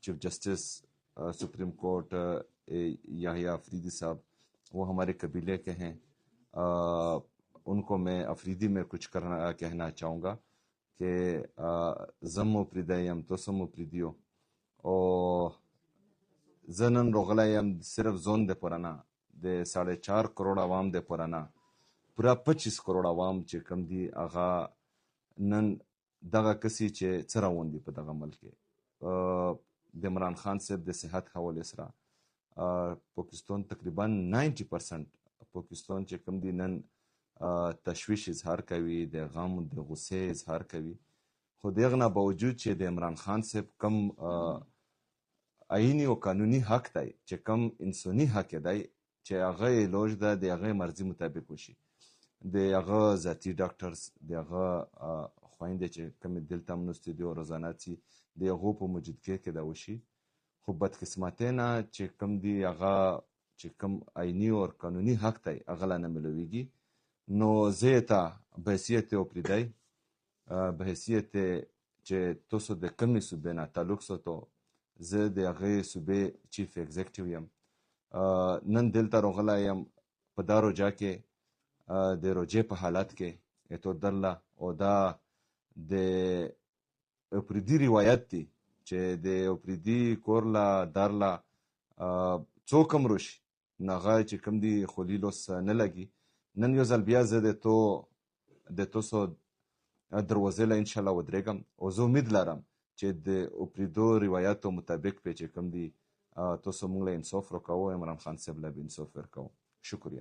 Chief justice supreme court Yahya Afridi साहब, वो हमारे कबीले के हैं। उनको मैं अफरीदी में कुछ कहना चाहूँगा कि ज़म्मो प्रिदयम तो सम्मो प्रिदियो और जनन रोगलायम सिर्फ जोन दे पुराना दे 4.5 करोड़ आवाम दे पुराना पूरा 25 करोड़ आवाम चे कम दी आगा नन दगा कसी चे चरावन दी पे दगा मल के दे इमरान खान साहब दे सेहत हवाले सरा पाकिस्तान तकरीबन 90% पाकिस्तान चे कम दी नन तशवीश इजहार कवी दे गम दे गुस्से इजहार कवी खुद यगना बावजूद चे दे इमरान खान साहब कम आईनी और कानूनी हक दाई चे कम इंसानी हक दाई चे आगे लोज दा दे आगे मर्जी मुताबिक वशी दे आगे जाती डॉक्टर्स दे आगे ख्वाइंदे चे कम दिल तमनुस्ती दे और रोजाना ची दे आगो पे मौजूद के दा वशी खूब बदकिस्मते ना चे कम दी आगा चे कम आईनी और कानूनी हक दाई अगला न मिलोगी नो जेता बहसियत ओपरिदाई बहसियत चे तो सो दे कमी सुबे ना तालुक सो तो زه د هغې صوبې چیف ایگزیکټیو یم نن دلته راغلی یم په دا روجا کې د روجې په حالت کې اتو درله او دا د اپریدي روایت دی چې د اپریدي کورله درله څوک هم روشي نو هغه چې کوم دی خولیلوس نه لګي نن یو ځل بیا زه د تاسو دروازې له انشاءالله ودرېږم او زه امید لرم چې د اوپریدو روایاتو مطابق په چې کوم دي تاسو موږ له انصاف راکوو عمران خان صاحب له انصاف ورکوو شکریہ